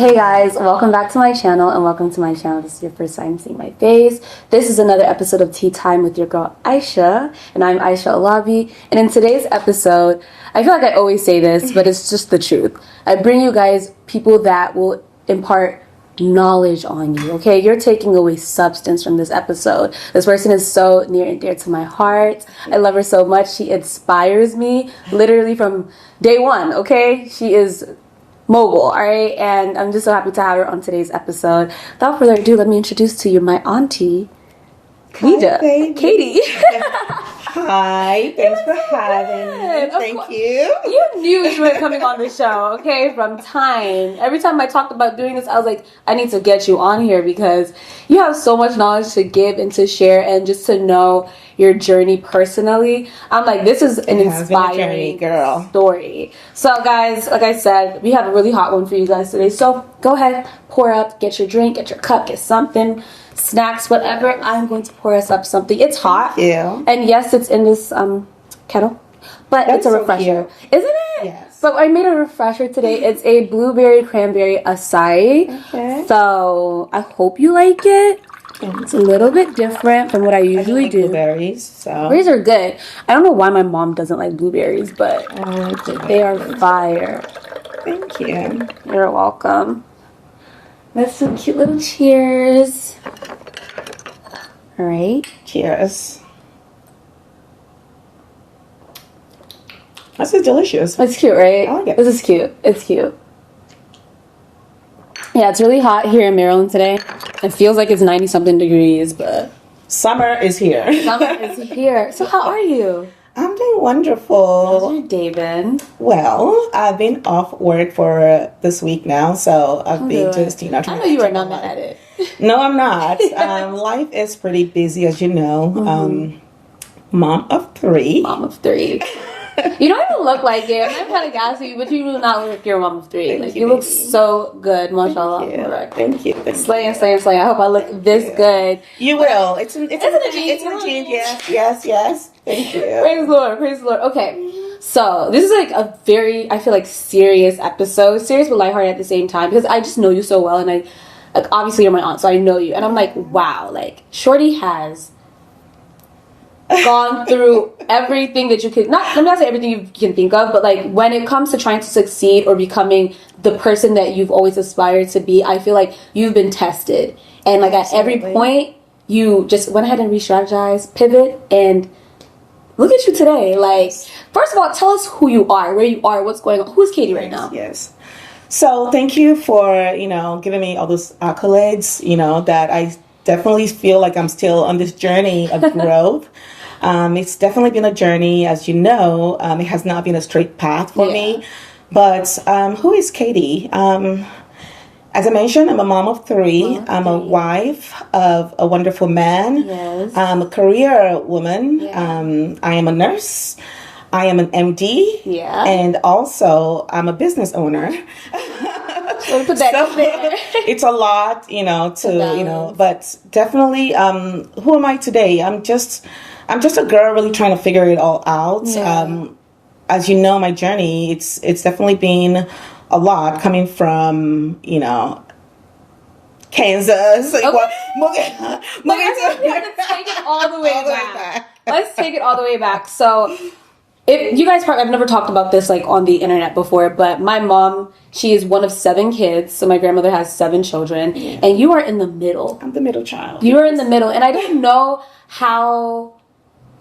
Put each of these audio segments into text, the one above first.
Hey guys, welcome back to my channel and welcome to my channel. This is your first time seeing my face. This is another episode of Tea Time with your girl Aisha, and I'm Aisha Alabi. And in today's episode, I feel like I always say this, but it's just the truth. I bring you guys people that will impart knowledge on you, okay? You're taking away substance from this episode. This person is so near and dear to my heart. I love her so much. She inspires me literally from day one, okay? She is mogul, all right? And I'm just so happy to have her on today's episode. Without further ado, let me introduce to you my auntie, Kady. Hi, thanks for having me. Thank you. You knew you were coming on the show, okay, from time. Every time I talked about doing this, I was like, I need to get you on here because you have so much knowledge to give and to share and just to know your journey personally. I'm like, this is an inspiring story. So guys, like I said, we have a really hot one for you guys today. So go ahead, pour up, get your drink, get your cup, get something, snacks, whatever. Yes. I'm going to pour us up something. It's hot. Yeah. And yes, it's in this kettle, but it's a refresher. So isn't it? Yes. So I made a refresher today. It's a blueberry cranberry acai. Okay. So I hope you like it. It's a little bit different from what I usually do. Blueberries, so blueberries are good. I don't know why my mom doesn't like blueberries, but they are fire. Thank you. You're welcome. That's some cute little cheers. All right. Cheers. This is delicious. It's cute, right? I like it. This is cute. It's cute. Yeah, it's really hot here in Maryland today. It feels like it's 90-something degrees, but summer is here. Summer is here. So how are you? I'm doing wonderful. How's your day been? Well, I've been off work for this week now, so I've been just, I know you are not mad at it. No, I'm not. Life is pretty busy, as you know. Mom of three. Mom of three. You don't even look like it. I'm not trying to gas you, but you do not look like you're a mom of three. Like, you look so good, mashallah. Thank you. Slaying. I hope I look this good. You will. It's in the genes. Yes. Thank you. Praise the Lord. Okay, so this is like a very, I feel like, serious episode. Serious but lighthearted at the same time because I just know you so well, and like obviously you're my aunt, so I know you, and I'm like, wow, like Shorty has gone through everything that you could let me not say everything you can think of, but like when it comes to trying to succeed or becoming the person that you've always aspired to be, I feel like you've been tested, and like Absolutely. At every point you just went ahead and re-strategized, pivot, and look at you today. Like, first of all, tell us who you are, where you are, what's going on. Who's Kady right now? Yes. So thank you for giving me all those accolades, that I definitely feel like I'm still on this journey of growth. It's definitely been a journey, as you know. It has not been a straight path for me. But who is Kady? As I mentioned, I'm a mom of three. I'm a wife of a wonderful man. Yes. I'm a career woman. Yeah. I am a nurse. I am an MD. Yeah. And also, I'm a business owner. So put that up there. It's a lot, but definitely, who am I today? I'm just a girl really trying to figure it all out. Yeah. As you know, my journey, it's definitely been a lot coming from, Kansas. Okay. Let's take it all the way back. Let's take it all the way back. So, if you guys I've never talked about this like on the internet before, but my mom, she is one of 7 kids. So my grandmother has 7 children, and you are in the middle. I'm the middle child. You are in the middle, and I don't know how.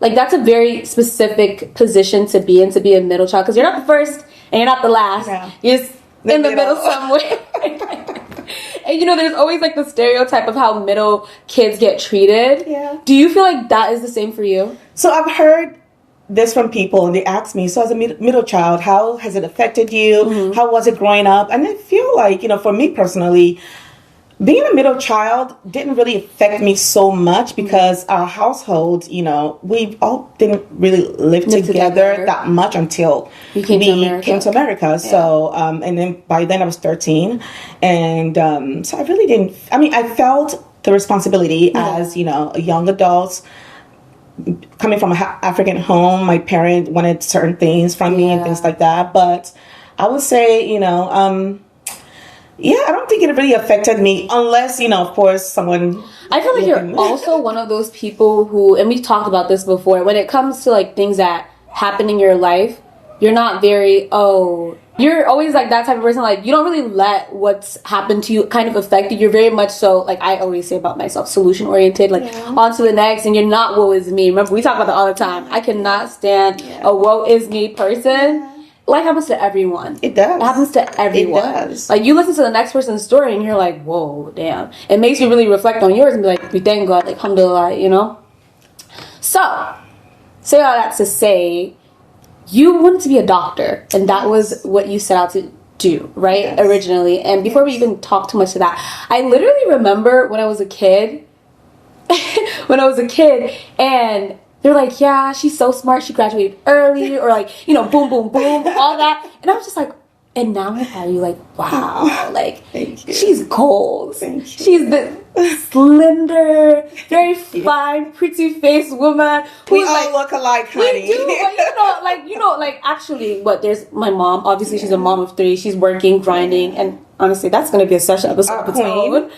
Like, that's a very specific position to be in, to be a middle child, because you're not the first and you're not the last. Yeah. You're just in the middle somewhere. And there's always like the stereotype of how middle kids get treated. Yeah. Do you feel like that is the same for you? So I've heard this from people, and they ask me, so as a middle child, how has it affected you? Mm-hmm. How was it growing up? And I feel like, for me personally, being a middle child didn't really affect me so much because our household, we all didn't really live together that much until we came to America. Yeah. So, and then by then I was 13. And so I really didn't, I felt the responsibility as, a young adult. Coming from an African home, my parent wanted certain things from me and things like that. But I would say, yeah, I don't think it really affected me unless, of course, someone. I feel like you're also one of those people who, and we've talked about this before, when it comes to like things that happen in your life, you're not very, you're always like that type of person. Like, you don't really let what's happened to you kind of affect you. You're very much so, like I always say about myself, solution oriented, like on to the next, and you're not woe is me. Remember, we talk about that all the time. I cannot stand a woe is me person. Life happens to everyone. It does. It happens to everyone. It does. Like, you listen to the next person's story and you're like, whoa, damn. It makes you really reflect on yours and be like, we thank God, like, alhamdulillah, So, say all that to say, you wanted to be a doctor, and that was what you set out to do, right? Yes. Originally. And before we even talk too much to that, I literally remember when I was a kid, and they're like, yeah, she's so smart, she graduated early, or like, boom, boom, boom, all that. And I was just like, and now are you like, wow, like, she's gold. She's the slender, very fine, pretty faced woman. We all look alike, honey. We do, but actually, there's my mom. Obviously, she's a mom of 3. She's working, grinding, and honestly, that's going to be a special episode of its own.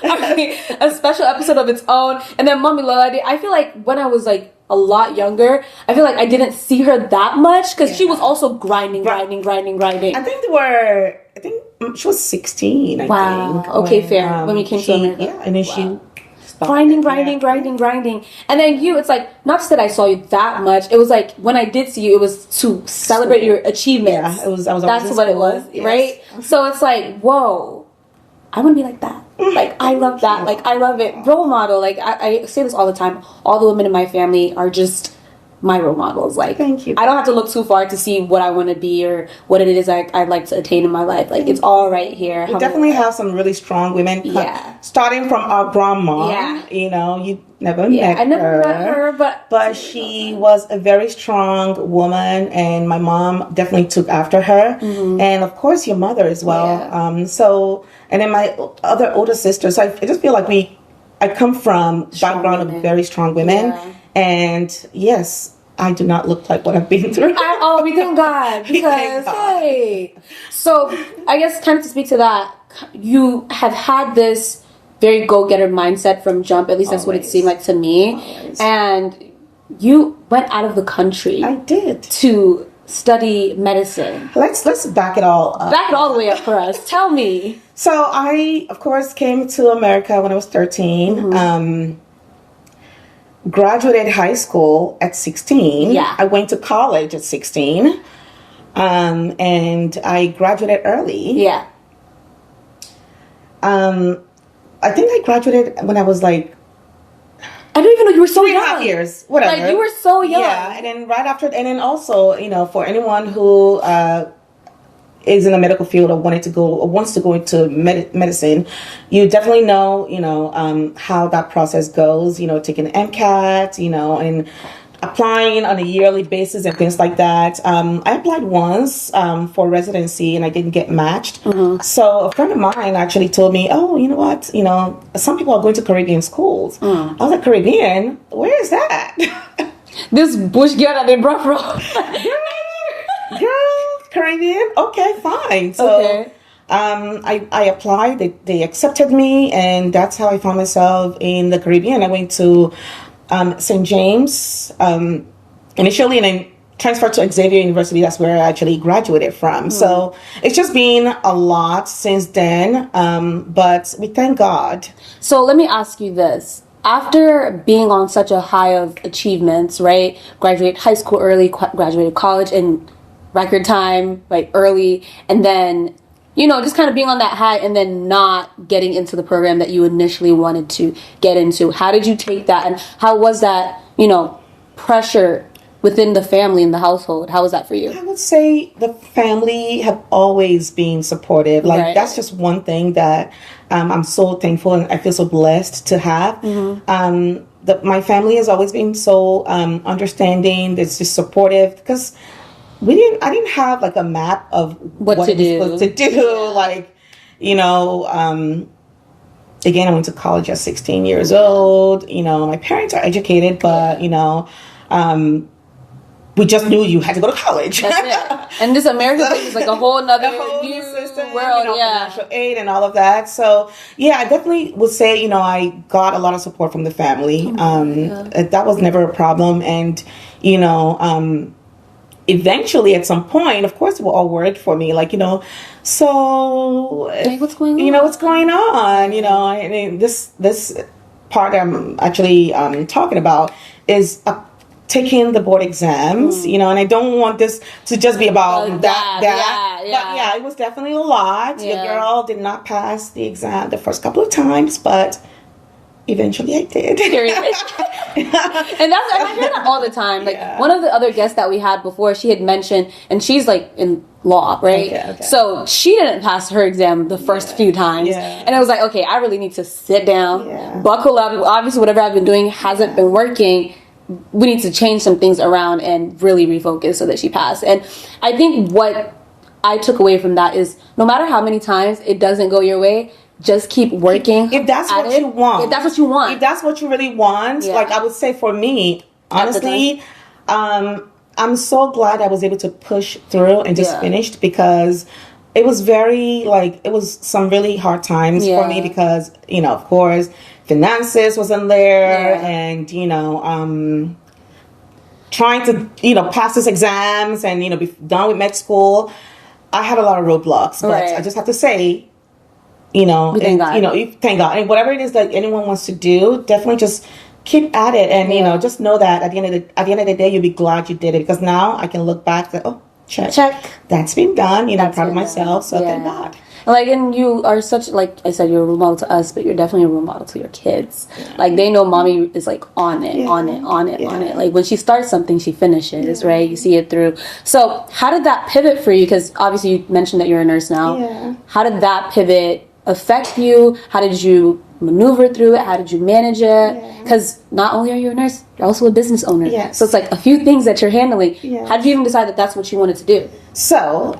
A special episode of its own. And then Mommy Lolade, I feel like when I was like a lot younger, I feel like I didn't see her that much because she was also grinding. I think she was 16, I think. Okay, fair. When we came to America. Yeah, and then she grinding. And then it's like, not just that I saw you that much, it was like, when I did see you, it was to celebrate your achievements. Yeah, that's what it was, yes. Right? So it's like, whoa, I want to be like that. Like, I love that. Like, I love it. Role model. Like, I say this all the time. All the women in my family are just my role models. Like, thank you. I don't have to look too far to see what I want to be or what it is I'd like to attain in my life. Like, it's all right here. We definitely have some really strong women. Yeah. Starting from our grandma. Yeah. You never met her. I never met her, but she was a very strong woman, and my mom definitely took after her. Mm-hmm. And of course, your mother as well. Yeah. And then my other older sister. So I just feel like I come from background of very strong women. Yeah. And yes, I do not look like what I've been through. We thank God. Because, hey. So, I guess kind of to speak to that, you have had this very go-getter mindset from jump. At least that's what it seemed like to me. Always. And you went out of the country. I did. To study medicine. Let's back it all up. Back it all the way up for us. Tell me. So, I, of course, came to America when I was 13. Mm-hmm. Graduated high school at 16. Yeah. I went to college at 16. And I graduated early. Yeah. I think I graduated when I was like, I don't even know, you were so young. 3.5 years, whatever. Like, you were so young. Yeah, and then right after, and then also, for anyone who is in the medical field or wants to go into medicine, you definitely know, how that process goes, taking MCAT, and applying on a yearly basis and things like that. I applied once for residency and I didn't get matched. Mm-hmm. So a friend of mine actually told me, oh, you know what, some people are going to Caribbean schools. I was like, Caribbean? Where is that? This bush girl that they brought from. Girl, Caribbean? Okay, fine. So I applied, they accepted me, and that's how I found myself in the Caribbean. I went to St. James initially, and then transferred to Xavier University. That's where I actually graduated from. So it's just been a lot since then, but we thank God. So let me ask you this. After being on such a high of achievements, right? Graduated high school early, graduated college in record time, like early, and then just kind of being on that high and then not getting into the program that you initially wanted to get into. How did you take that, and how was that, pressure within the family and the household? How was that for you? I would say the family have always been supportive. Like, that's just one thing that I'm so thankful and I feel so blessed to have. Mm-hmm. My family has always been so understanding. It's just supportive because I didn't have like a map of what to do. Like, again, I went to college at 16 years old. My parents are educated, but, we just knew you had to go to college. That's it. And this American place is like a whole nother new system. world, financial aid and all of that. So yeah, I definitely would say, I got a lot of support from the family. That was never a problem. And, eventually at some point, of course, it will all work for me. So what's going on? What's going on? I mean, this part I'm actually talking about is taking the board exams, and I don't want this to just be about that. But yeah, it was definitely a lot. The girl did not pass the exam the first couple of times, but eventually I did. And I hear that all the time. One of the other guests that we had before, she had mentioned, and she's in law, right? Okay. So she didn't pass her exam the first few times. And it was like, okay, I really need to sit down, buckle up. Obviously, whatever I've been doing hasn't been working. We need to change some things around and really refocus so that she passed. And I think what I took away from that is no matter how many times it doesn't go your way, just keep working. If that's what you want. If that's what you want. If that's what you really want. I would say for me, honestly, I'm so glad I was able to push through and just finished, because it was it was some really hard times for me because, of course, finances wasn't there and, trying to, pass these exams and, be done with med school. I had a lot of roadblocks, but I just have to say, thank God. And whatever it is that anyone wants to do, definitely just keep at it. And, just know that at the end of the day, you'll be glad you did it, because now I can look back and check. That's been done. I'm proud of myself. So thank God. And you are such, like I said, you're a role model to us, but you're definitely a role model to your kids. They know mommy is on it. When she starts something, she finishes, right? You see it through. So how did that pivot for you? Because obviously you mentioned that you're a nurse now. How did that pivot affect you? How did you maneuver through it? How did you manage it? Because not only are you a nurse, you're also a business owner. So it's a few things that you're handling. How did you even decide that that's what you wanted to do? So,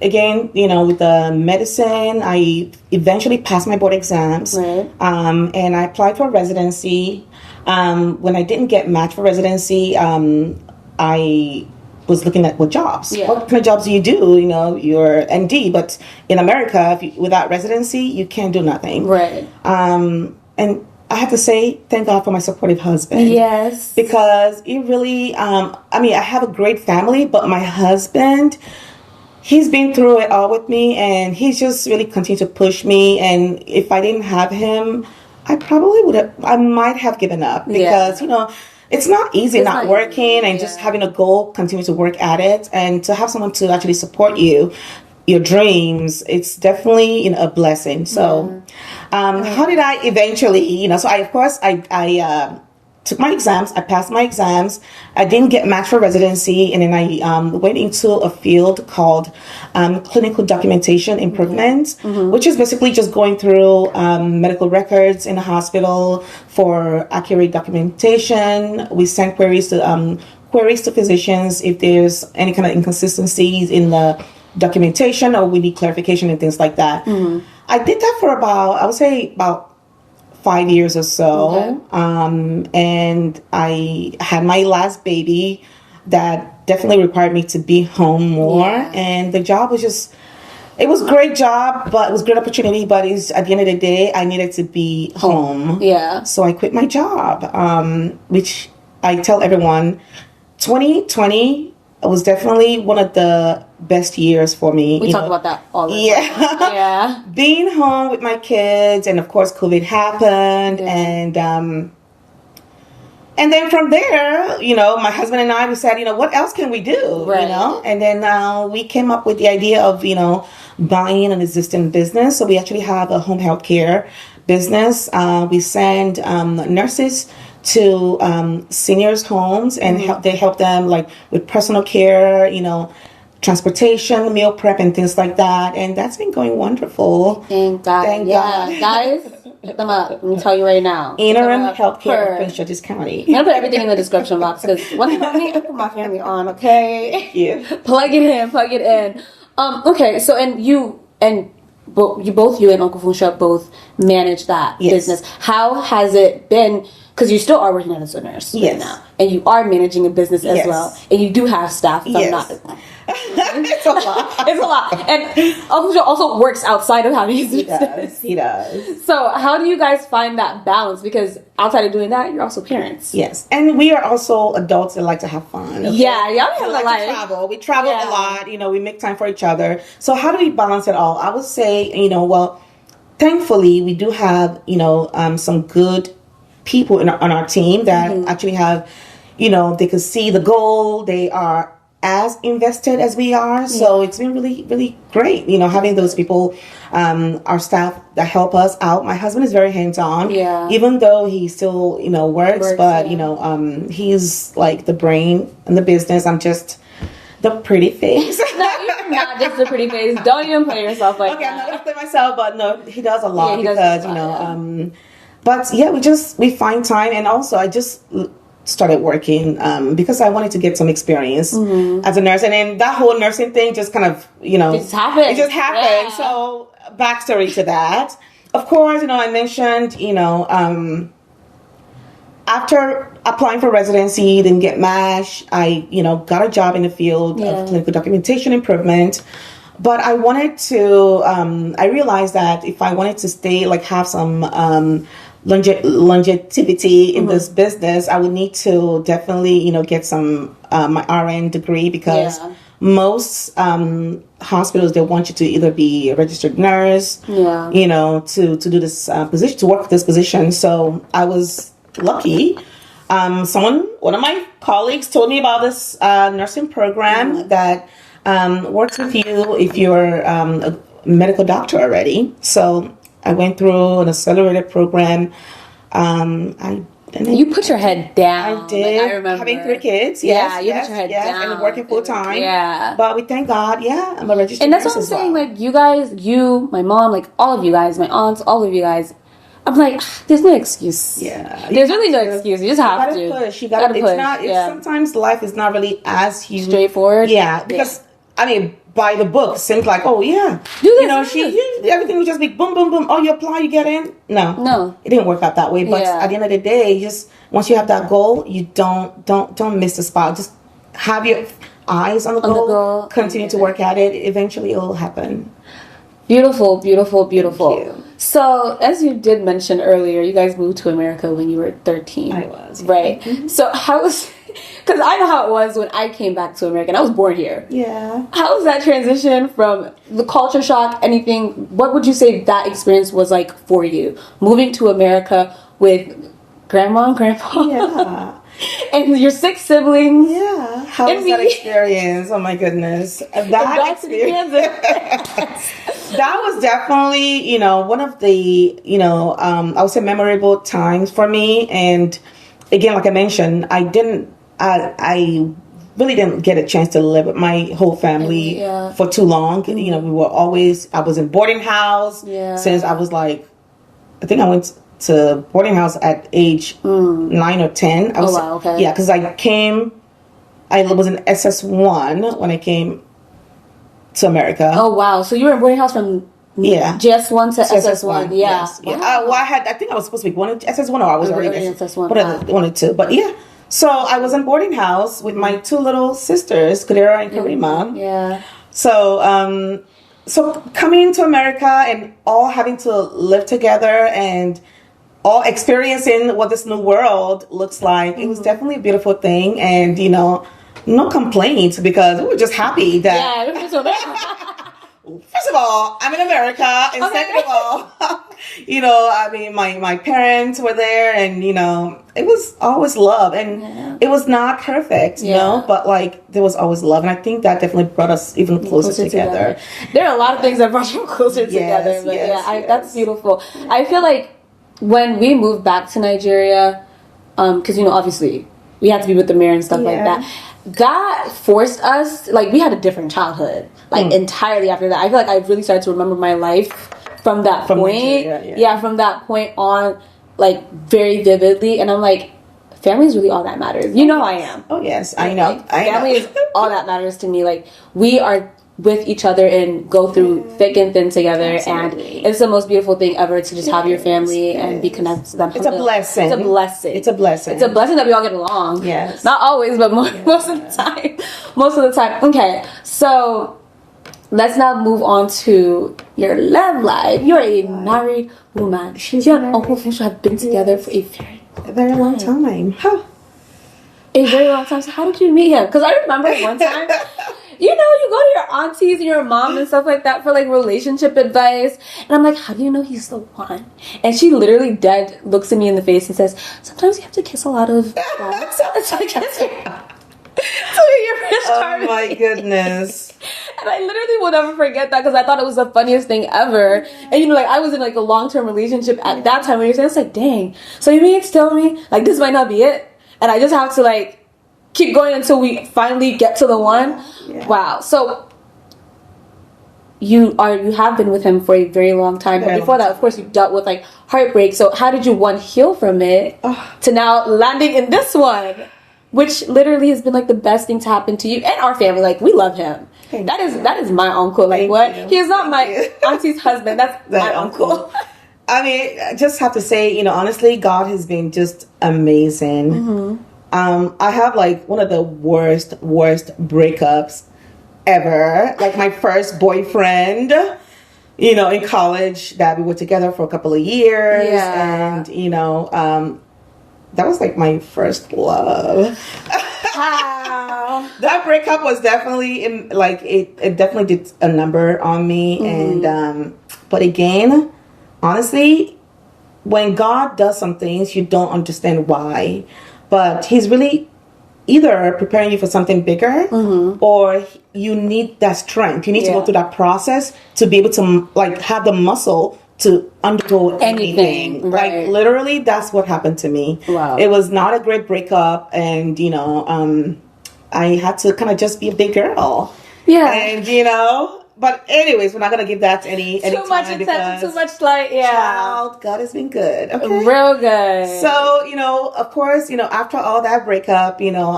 again, with the medicine, I eventually passed my board exams. And I applied for residency. When I didn't get matched for residency, I was looking at what jobs. What kind of jobs do? You're ND, but in America, without residency, you can't do nothing. And I have to say, thank God for my supportive husband. Yes. Because he really, I have a great family, but my husband, he's been through it all with me, and he's just really continued to push me. And if I didn't have him, I might have given up, because, it's not easy not working and just having a goal, continue to work at it, and to have someone to actually support you, your dreams, it's definitely a blessing. So how did I eventually, so I took my exams, I passed my exams, I didn't get matched for residency, and then I went into a field called clinical documentation improvement, which is basically just going through medical records in a hospital for accurate documentation. We send queries to physicians if there's any kind of inconsistencies in the documentation, or we need clarification and things like that. I did that for about 5 years or so. And I had my last baby that definitely required me to be home more. And the job was it was a great job, but it was a great opportunity, but at the end of the day, I needed to be home. So I quit my job, which I tell everyone, 2020 was definitely one of the best years for me. We talk about that all the time. Being home with my kids, and of course COVID happened, and then from there, my husband and I, we said, what else can we do? And then we came up with the idea of, buying an existing business. So we actually have a home health care business. We send nurses to seniors' homes, and they help them with personal care, transportation, meal prep, and things like that. And that's been going wonderful. Thank God. Thank God. Guys, hit them up. Let me tell you right now. Interim healthcare in Prince George's County. I'm going to put everything in the description box, because one thing I put my family on, okay? Plug it in. Okay, so you and Uncle Funsha both manage that business. How has it been? Because you still are working as a nurse right now, and you are managing a business as well, and you do have staff. It's a lot. It's a lot. And also works outside of having his business. He does. So how do you guys find that balance? Because outside of doing that, you're also parents. Yes. And we are also adults that like to have fun. Okay? Yeah, y'all have we a like life. to travel. We travel a lot. We make time for each other. So how do we balance it all? I would say, thankfully, we do have, some good people on our team that actually have, they can see the goal. They are as invested as we are. So it's been really, really great, having those people, our staff that help us out. My husband is very hands-on. Yeah. Even though he still, works, but, he's like the brain in the business. I'm just the pretty face. No, you're not just a pretty face. Don't even play yourself like okay, that. I'm not gonna play myself, but no, he does a lot he does because a lot, but yeah, we find time, and also I just started working because I wanted to get some experience as a nurse, and then that whole nursing thing just kind of it just happened. It just happened. Yeah. So backstory to that, of course, I mentioned after applying for residency, didn't get MASH. I, got a job in the field of clinical documentation improvement. But I wanted to, I realized that if I wanted to stay, have some longevity in this business, I would need to definitely, get some, my RN degree because most hospitals, they want you to either be a registered nurse, to do this position, to work this position. So I was lucky. One of my colleagues told me about this nursing program that works with you if you're a medical doctor already. So I went through an accelerated program. You put your head down. I did. I remember having 3 kids. Yes, you put your head down. And working full time. Yeah. But we thank God, I'm a registered and that's nurse what I'm saying. well. You guys, my mom, all of you guys, my aunts, all of you guys. I'm like, there's no excuse. Yeah. There's really no excuse. You just have to. Push. You gotta push. Sometimes life is not really as straightforward. Yeah. Because, by the book, seems like, do this. Everything would just be boom, boom, boom. Oh, you apply, you get in. No. It didn't work out that way. But at the end of the day, just once you have that goal, you don't miss the spot. Just have your eyes on the goal. Continue to work at it. Eventually, it will happen. Beautiful, beautiful, beautiful. Thank you. So, as you did mention earlier, you guys moved to America when you were 13. I was. Right. Mm-hmm. So, how was... Because I know how it was when I came back to America, and I was born here. Yeah. How was that transition from the culture shock, anything? What would you say that experience was like for you? Moving to America with grandma and grandpa? Yeah. And your 6 siblings. Yeah. How was that experience? Oh my goodness. That experience. That was definitely, one of the, I would say memorable times for me. And again, like I mentioned, I really didn't get a chance to live with my whole family for too long. I was in boarding house since I was I think I went to boarding house at age 9 or 10. Wow, okay. Yeah, because I was in SS1 when I came to America. Oh, wow. So you were in boarding house from JS1 to SS1. Yeah. Yes. Wow. I think I was supposed to be going to SS1 or I was already in SS1. One or two. But yeah. So I was in boarding house with my 2 little sisters, Kadira and Karima. Yeah. So, so coming to America and all having to live together and all experiencing what this new world looks like, it was definitely a beautiful thing. And, no complaints because we were just happy that... Yeah, First of all, I'm in America, and second of all, my parents were there, and it was always love, and it was not perfect, but there was always love, and I think that definitely brought us even closer together. There are a lot of things that brought you closer together, but that's beautiful. I feel like when we moved back to Nigeria, because obviously we had to be with the mayor and stuff like that. That forced us, we had a different childhood, entirely after that. I feel like I really started to remember my life from that point. Nigeria, from that point on, very vividly. And I'm like, family is really all that matters. I am. Oh, yes, I know. Family is all that matters to me. We are with each other and go through thick and thin together. Absolutely. And it's the most beautiful thing ever to just have your family and be connected to them. It's a blessing. It's a blessing. It's a blessing. It's a blessing that we all get along. Yes. Not always, but most of the time. Most of the time. Okay, so let's now move on to your love life. You're a married woman. You and Uncle Fisher have been together for a very long time. Huh. A very long time. So how did you meet him? Because I remember one time, you know, you go to your aunties and your mom and stuff like that for like relationship advice. And I'm like, how do you know he's the one? And she literally dead looks at me in the face and says, sometimes you have to kiss a lot of frogs. It's like, oh my goodness. And I literally will never forget that because I thought it was the funniest thing ever. And you know, like I was in like a long-term relationship at that time when you're saying, it's like, dang. So you mean to tell me like this might not be it? And I just have to like keep going until we finally get to the one. Yeah. Wow. So you have been with him for a very long time. But before that, of course, you dealt with like heartbreak. So how did you heal from it to now landing in this one, which literally has been like the best thing to happen to you and our family? Like we love him. That is my uncle. Like he is not my auntie's husband. That's my uncle. I mean, I just have to say, you know, honestly, God has been just amazing. Mm-hmm. I have like one of the worst breakups ever. Like my first boyfriend, you know, in college that we were together for a couple of years. Yeah. And, you know, that was like my first love. Wow. That breakup was definitely it definitely did a number on me. Mm-hmm. And, but again, honestly, when God does some things, you don't understand why. But he's really either preparing you for something bigger, mm-hmm. or you need that strength. You need to go through that process to be able to like have the muscle to undergo anything. Right. Like literally, that's what happened to me. Wow. It was not a great breakup, and you know, I had to kind of just be a big girl. Yeah. And you know. But anyways, we're not gonna give that any too much attention, too much light. Yeah, child, God has been good, okay? Real good. So you know, of course, you know, after all that breakup, you know,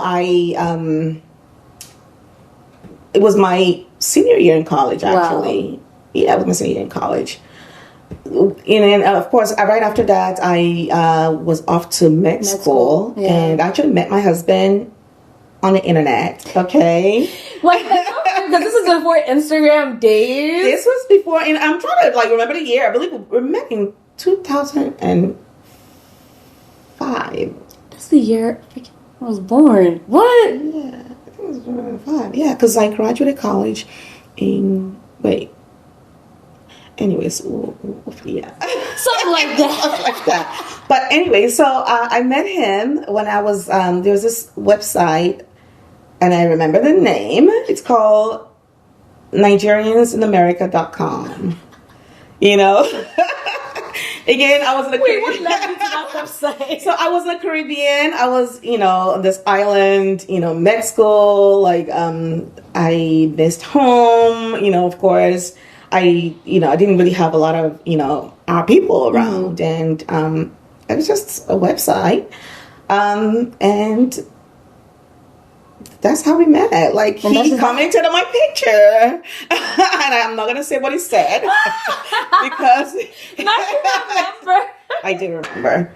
it was my senior year in college, actually. Wow. Yeah, it was my senior year in college. And of course, right after that, I was off to med school, and I actually met my husband on the internet. Okay. Because this is before Instagram days. This was before, and I'm trying to like remember the year. I believe we met in 2005. That's the year I was born. What? Yeah, I think it was 2005. Yeah, because I graduated college in anyways, yeah, something like that. But anyway, so I met him when I was there was this website. And I remember the name. It's called NigeriansInAmerica.com. You know? Again, I was in the Caribbean. What led you to that website? So I was in the Caribbean. I was, you know, on this island, you know, Mexico. Like, I missed home. You know, of course, I didn't really have a lot of, you know, our people around. Mm-hmm. And it was just a website. And that's how we met. Like, he commented on my picture. And I'm not going to say what he said. Because I do remember.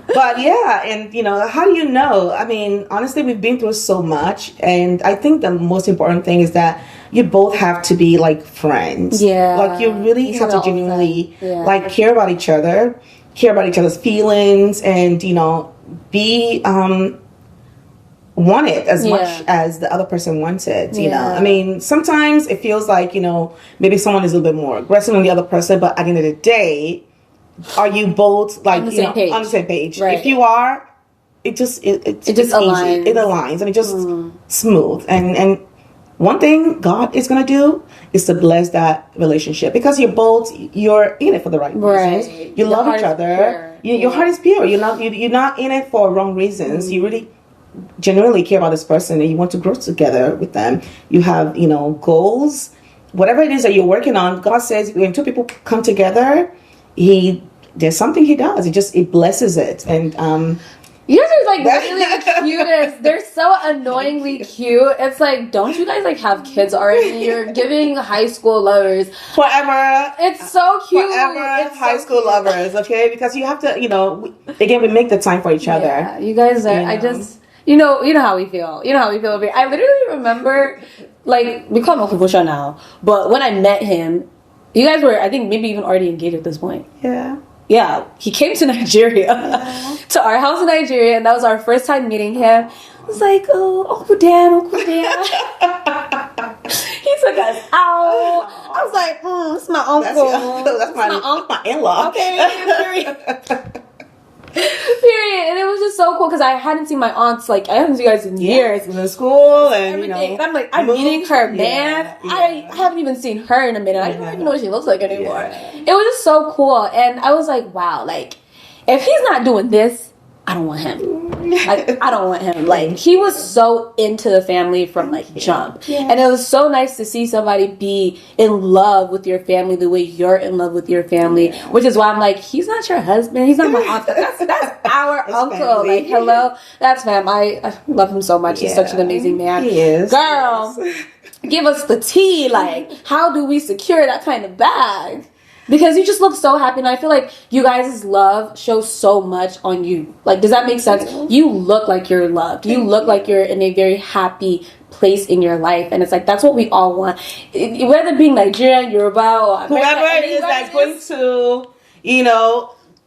But yeah, and you know, how do you know? I mean, honestly, we've been through so much. And I think the most important thing is that you both have to be like friends. Yeah. Like you really have to genuinely like care about each other, care about each other's feelings, and you know, be want it as much as the other person wants it, you know. I mean, sometimes it feels like, you know, maybe someone is a little bit more aggressive than the other person, but at the end of the day, are you both like on the same page? Right. If you are, it just aligns. Easy. It aligns and it just smooth. And one thing God is gonna do is to bless that relationship because you're in it for the right reasons. You love each other. Your heart is pure. You're not in it for wrong reasons. You really genuinely care about this person and you want to grow together with them. You have, you know, goals, whatever it is that you're working on. God says when two people come together, there's something he does. It blesses it. And You guys are like really the cutest. They're so annoyingly cute. It's like, don't you guys like have kids already? You're giving high school lovers forever. It's so cute. Forever It's high so school cute. lovers, okay? Because you have to, again, we make the time for each other. Yeah, you guys are. I just, you know how we feel. You know how we feel. I literally remember, like, we call him Ofufusha now, but when I met him, you guys were, I think, maybe even already engaged at this point. Yeah. Yeah, he came to Nigeria, to our house in Nigeria, and that was our first time meeting him. I was like, oh, Uncle Dan. He took us out. I was like, it's my uncle. That's my uncle. My in-law. Okay, period. And it was just so cool because I hadn't seen my aunts, like, I haven't seen you guys in years. In school and, everything. And I'm like, I'm meeting her, man. Yeah. I haven't even seen her in a minute. I don't even know what she looks like anymore. It was just so cool. And I was like, wow, like, if he's not doing this, I don't want him. Like, I don't want him. Like, he was so into the family from, like, jump. Yes. And it was so nice to see somebody be in love with your family the way you're in love with your family. Yeah. Which is why I'm like, he's not your husband. He's not my uncle. That's our uncle. Family. Like, hello. That's fam. I love him so much. He's such an amazing man. He is. Girl, give us the tea. Like, how do we secure that kind of bag? Because you just look so happy, and I feel like you guys' love shows so much on you. Like, does that make sense? You look like you're loved. You look like you're in a very happy place in your life, and it's like, that's what we all want. Whether being Nigerian, Yoruba, or American, whoever it is that's going to,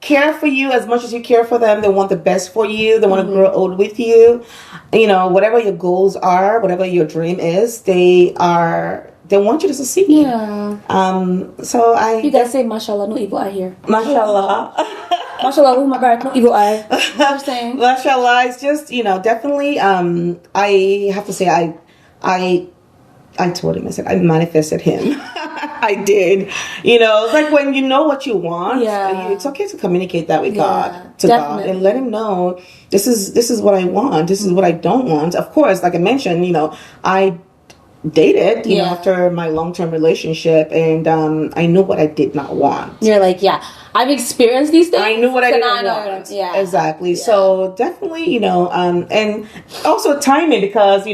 care for you as much as you care for them. They want the best for you. They want to grow old with you. Whatever your goals are, whatever your dream is, they want you to succeed. Yeah. You guys say mashallah, no evil eye here. Mashallah. Mashallah, oh my God, no evil eye. What you're saying? Mashallah, it's just, definitely, I have to say, I told him, I said, I manifested him. I did. Like when you know what you want, it's okay to communicate that with God, God, and let him know, this is what I want, this is what I don't want. Of course, like I mentioned, I dated after my long-term relationship, and I knew what I did not want. You're like, I've experienced these things. I knew what I didn't want. Yeah, exactly. So definitely, and also timing, because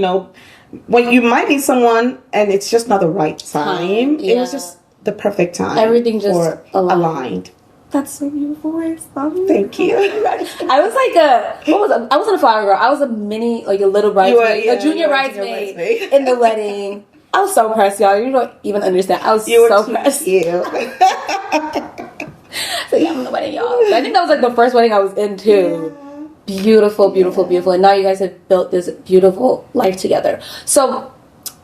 when you might meet someone and it's just not the right time, it was just the perfect time. Everything just aligned. That's so beautiful. Thank you. I was like I wasn't a flower girl. I was a mini, like a little bridesmaid, a junior bridesmaid in the wedding. I was so pressed, y'all. You don't even understand. I was so pressed. So I'm in the wedding, y'all. I think that was like the first wedding I was in too. Beautiful, beautiful, beautiful. And now you guys have built this beautiful life together. So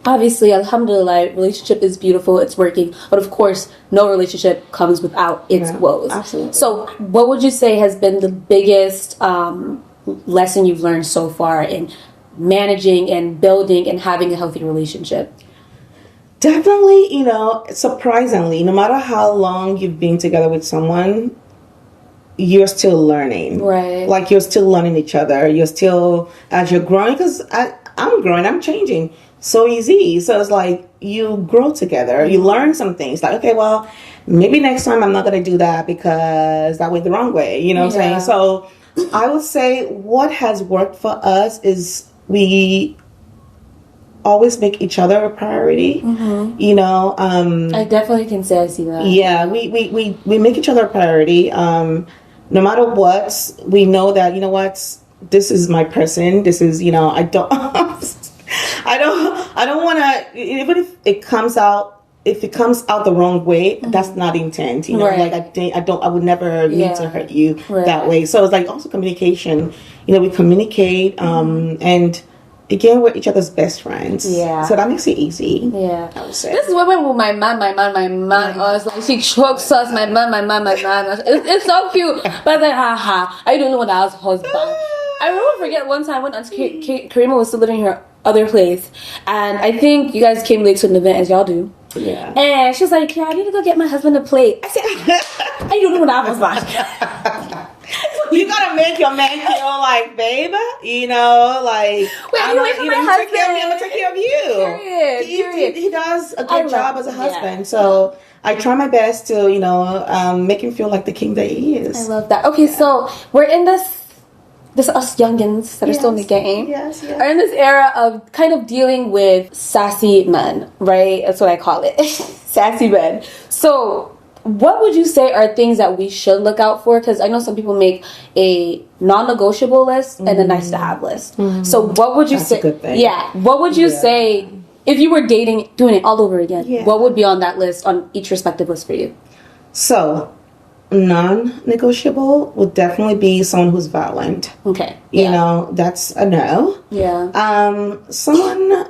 obviously, alhamdulillah, relationship is beautiful, it's working, but of course no relationship comes without its woes. Absolutely. So what would you say has been the biggest lesson you've learned so far in managing and building and having a healthy relationship? Definitely, surprisingly, no matter how long you've been together with someone, you're still learning. Right. Like, you're still learning each other. You're still, as you're growing, because I'm growing, I'm changing so easy. So it's like, you grow together. You learn some things. Like, okay, well, maybe next time I'm not going to do that because that went the wrong way. You know what I'm saying? So I would say what has worked for us is we always make each other a priority. I definitely can say I see that. Yeah, we make each other a priority. No matter what, we know that, this is my person. This is, I don't want to, even if it comes out the wrong way, that's not the intent. Like I would never mean to hurt you that way. So it's like also communication. We communicate, and again, we're each other's best friends. Yeah. So that makes it easy. Yeah. I would say. This is women with my man. It's like she chokes us, my man. It's so cute. But like, I don't know what I was husband. I remember forget one time when Auntie Karima was still living in her other place, and I think you guys came late to an event, as y'all do. Yeah. And she was like, I need to go get my husband a plate. I said, I don't know what I was like. You gotta make your man feel like, babe, like, wait, I'm gonna take care of me, I'm gonna take care of you. Period. He does a good job as a husband, so I try my best to, make him feel like the king that he is. I love that. Okay, so we're in this this us youngins that are still in the game Yes. are in this era of kind of dealing with sassy men, right? That's what I call it. Sassy men. So what would you say are things that we should look out for? Because I know some people make a non-negotiable list and a nice-to-have list. So what would you say? That's a good thing. Yeah. What would you say if you were doing it all over again? Yeah. What would be on that list, on each respective list for you? So, non-negotiable would definitely be someone who's violent. Okay. You know, that's a no. Yeah. Someone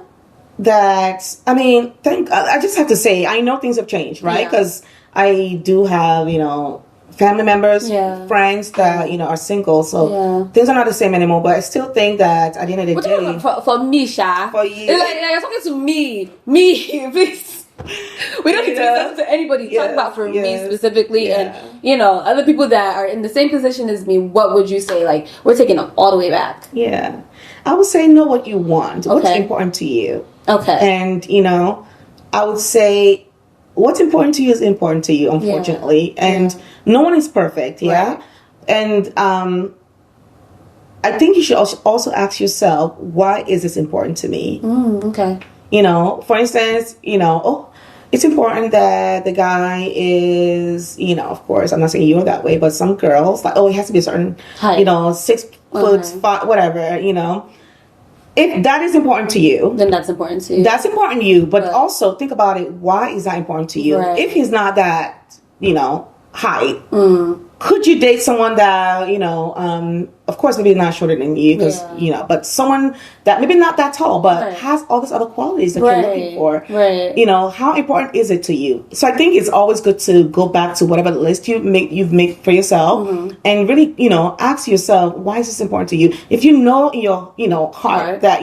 that, I just have to say, I know things have changed, right? Because I do have, family members, friends that, are single. So things are not the same anymore. But I still think that at the end of the day. For me, Sha. For you. It's like you're talking to me. Me, please. We don't need to be talking to anybody. Talk about for me specifically, and other people that are in the same position as me. What would you say? Like, we're taking it all the way back. Yeah, I would say know what you want. What's important to you. Okay. And I would say what's important to you is important to you. Unfortunately, and no one is perfect. Yeah, right. And I think you should also ask yourself, why is this important to me? Okay. For instance, it's important that the guy is, of course, I'm not saying you're that way, but some girls, like, he has to be a certain, height. 6 foot, 5, whatever, If that is important to you, then that's important to you. That's important to you, but also think about it. Why is that important to you? Right. If he's not that, height, could you date someone that, of course, maybe not shorter than you, because, but someone that maybe not that tall, but has all these other qualities that you're looking for. Right. How important is it to you? So I think it's always good to go back to whatever list you've made for yourself and really, ask yourself, why is this important to you? If you know in your, heart that,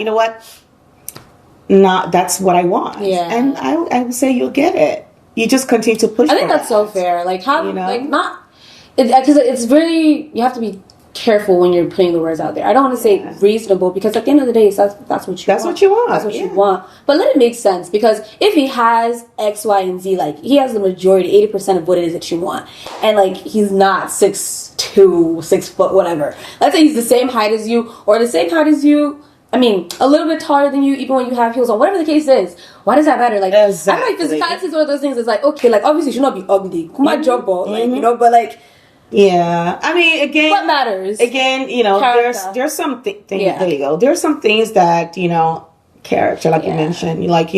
that's what I want. Yeah. And I would say you'll get it. You just continue to push. I think that's so fair. Like, how, because it's really, you have to be careful when you're putting the words out there. I don't want to say reasonable, because at the end of the day, that's what you want. That's what you want. That's what you want. But let it make sense, because if he has X, Y, and Z, like, he has the majority, 80% of what it is that you want, and like, he's not 6'2", 6 foot, whatever. Let's say he's the same height as you, or the same height as you. I mean, a little bit taller than you, even when you have heels on. Whatever the case is, why does that matter? Like, exactly. I feel like physicality is one of those things. It's like, okay, like, obviously you should not be ugly. My job, like, but like, yeah. I mean, again, what matters? Again, there's some things. There you go. There's some things that character, like you mentioned, like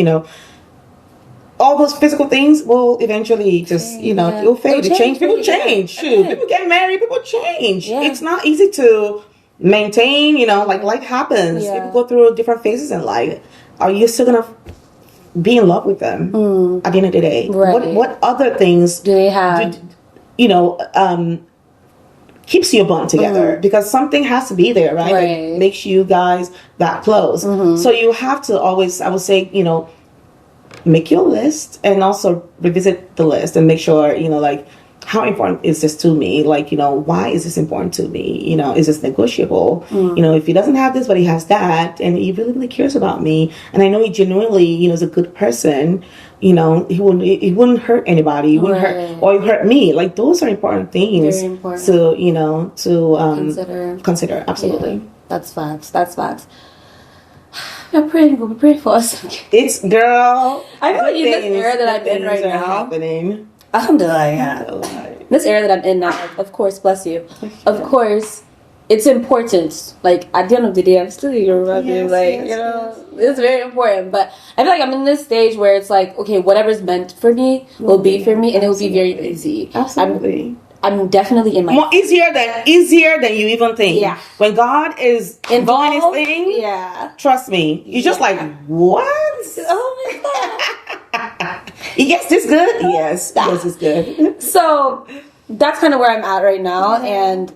all those physical things will eventually just you'll fade. Change. People change. Shoot, people get married. People change. Yeah. It's not easy to maintain, like life happens. People go through different phases in life. Are you still gonna be in love with them at the end of the day? Right. What other things do they have? Keeps your bond together, because something has to be there, right? That makes you guys that close. So you have to always, I would say, make your list and also revisit the list and make sure, like, how important is this to me? Like, why is this important to me? Is this negotiable? If he doesn't have this, but he has that, and he really, really cares about me, and I know he genuinely, is a good person, he wouldn't hurt anybody, he wouldn't hurt, or he hurt me. Like, those are important things to consider. Absolutely. Yeah, that's facts. We're praying for us. It's, girl, I feel like in this era that I'm in right now, happening. Alhamdulillah, yeah. This era that I'm in now, of course, bless you. Of course, it's important. Like, at the end of the day, I'm still your brother. It's very important. But I feel like I'm in this stage where it's like, okay, whatever's meant for me will be for me, and it will be very easy. Absolutely. I'm definitely in my more easier than you even think. Yeah. When God is involved in his thing, trust me, you're just like, what? Oh my God. Yes, this good? Yes, it's good. So that's kind of where I'm at right now, and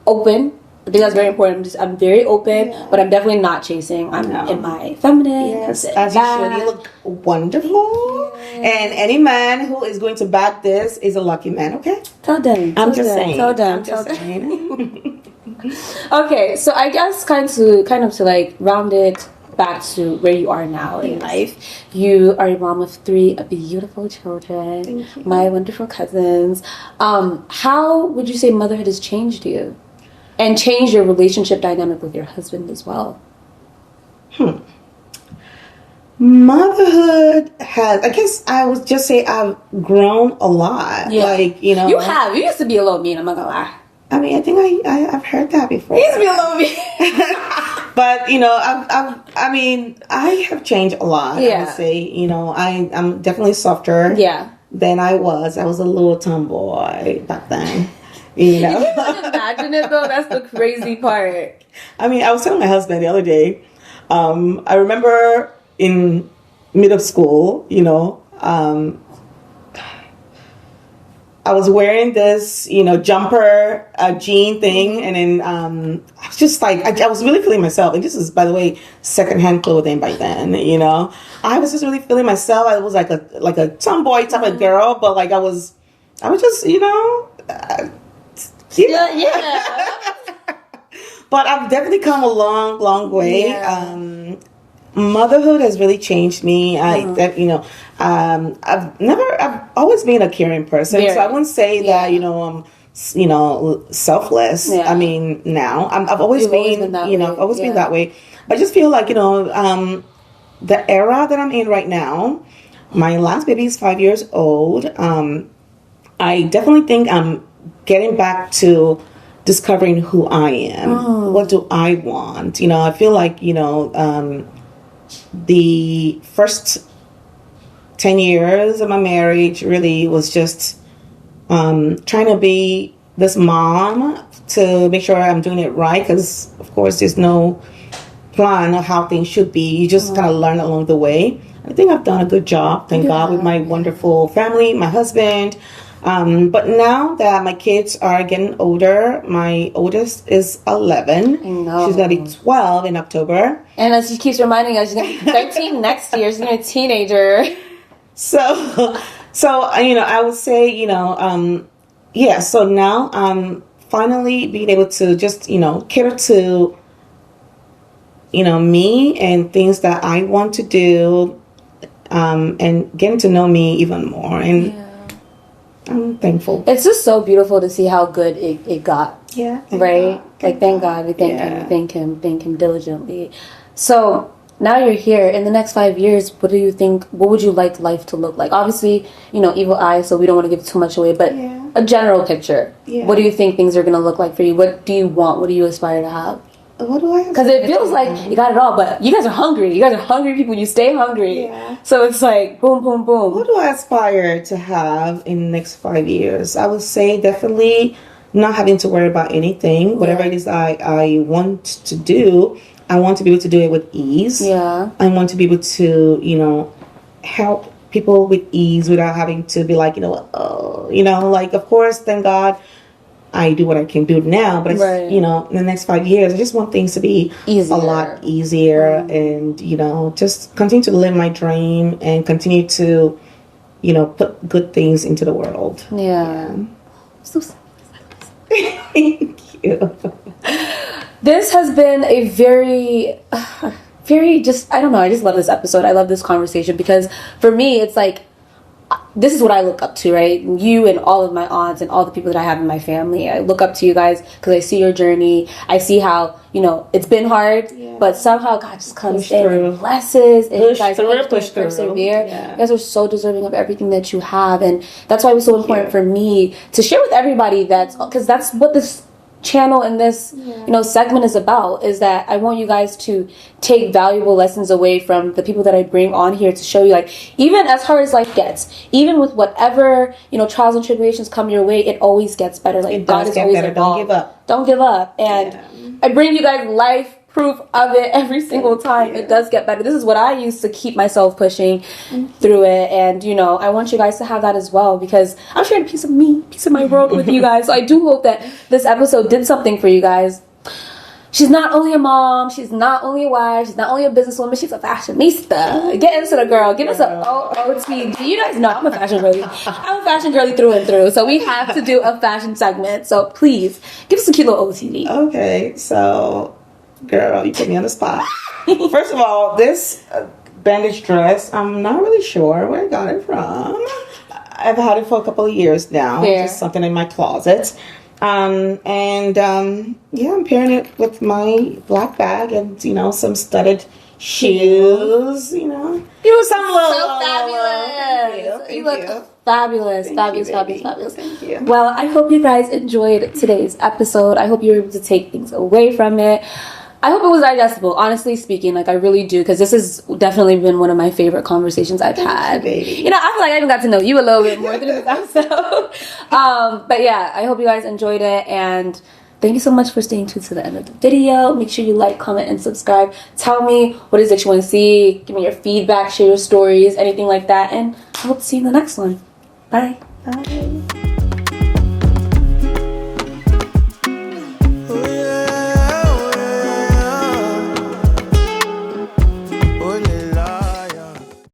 open. I think that's very important. I'm very open, but I'm definitely not chasing. I'm in my feminine. Yes, as you should. You look wonderful. Yes. And any man who is going to back this is a lucky man, okay? Tell them. I'm just saying. Tell them. Okay, so I guess kind of to like round it back to where you are now in life. You are a mom of 3 beautiful children, my wonderful cousins. How would you say motherhood has changed you? and change your relationship dynamic with your husband as well? Motherhood has, I guess I would just say I've grown a lot. Yeah. Like, you know. You have. You used to be a little mean, I'm not gonna lie. I mean, I think I've heard that before. You used to be a little mean. But, you know, I mean, I have changed a lot, I would say. You know, I'm definitely softer than I was. I was a little tomboy back then. You know? You can imagine it, though. That's the crazy part. I mean, I was telling my husband the other day, I remember in middle school, you know, I was wearing this, you know, jumper, jean thing, and then I was just like, I was really feeling myself. And this is, by the way, secondhand clothing by then, you know. I was just really feeling myself. I was like a tomboy type of girl, but like I was just, you know. Yeah. But I've definitely come a long way. Yeah. Motherhood has really changed me. You know, I've always been a caring person, so I wouldn't say that, you know, I'm, you know, selfless. I mean, now I've always been that you know, I've always been that way. I just feel like, you know, the era that I'm in right now, my last baby is 5 years old. I definitely think I'm getting back to discovering who I am. What do I want? You know, I feel like, you know, the first 10 years of my marriage really was just trying to be this mom to make sure I'm doing it right, because of course there's no plan of how things should be. You just kind of learn along the way. I think I've done a good job, thank God, with my wonderful family, my husband. But now that my kids are getting older, my oldest is 11. She's going to be 12 in October. And as she keeps reminding us, she's going to be 13 next year. She's going to be a teenager. So, you know, I would say, you know, so now I'm finally being able to just, you know, cater to, you know, me and things that I want to do, and getting to know me even more. And I'm thankful. It's just so beautiful to see how good it got. Yeah. Right? Like, thank God. We thank him. We thank him diligently. So now you're here. In the next 5 years, what would you like life to look like? Obviously, you know, evil eye, so we don't want to give too much away, but a general picture. Yeah. What do you think things are going to look like for you? What do you want? What do you aspire to have? What do I have? Because it feels like you got it all, but you guys are hungry. You guys are hungry people. You stay hungry. Yeah. So it's like boom, boom, boom. What do I aspire to have in the next 5 years? I would say definitely not having to worry about anything. Whatever it is I want to do, I want to be able to do it with ease. Yeah. I want to be able to, you know, help people with ease without having to be like, you know, like, of course, thank God, I do what I can do now, but it's, you know, in the next 5 years, I just want things to be a lot easier, and, you know, just continue to live my dream and continue to, you know, put good things into the world. Yeah. So thank you. This has been a very just, I don't know, I just love this episode. I love this conversation because for me, it's like, this is what I look up to, right? You and all of my aunts and all the people that I have in my family. I look up to you guys because I see your journey. I see how, you know, it's been hard, but somehow God just comes in and blesses. And you guys persevere. Yeah. You guys are so deserving of everything that you have. And that's why it was so important for me to share with everybody because that's what this channel and this you know segment is about, is that I want you guys to take valuable lessons away from the people that I bring on here to show you, like, even as hard as life gets, even with whatever, you know, trials and tribulations come your way, it always gets better. Like, God is always better. Don't give up. And I bring you guys life proof of it every single time. It does get better. This is what I use to keep myself pushing through it. And, you know, I want you guys to have that as well, because I'm sharing a piece of me, piece of my world with you guys. So I do hope that this episode did something for you guys. She's not only a mom, she's not only a wife, she's not only a businesswoman, she's a fashionista. Get into the girl. Give us a OOTD. You guys know I'm a fashion girly. I'm a fashion girly through and through. So we have to do a fashion segment. So please, give us a cute little OOTD. Okay, so... Girl, you put me on the spot. First of all, this bandage dress, I'm not really sure where I got it from. I've had it for a couple of years now. Just something in my closet. Yeah, I'm pairing it with my black bag and, some studded shoes, You look some so fabulous. You look fabulous. Thank you. Well, I hope you guys enjoyed today's episode. I hope you were able to take things away from it. I hope it was digestible, honestly speaking. Like, I really do, because this has definitely been one of my favorite conversations I've had. Baby. I feel like I even got to know you a little bit more through this episode. But yeah, I hope you guys enjoyed it, and thank you so much for staying tuned to the end of the video. Make sure you like, comment, and subscribe. Tell me what it is that you want to see. Give me your feedback, share your stories, anything like that, and I hope to see you in the next one. Bye. Bye.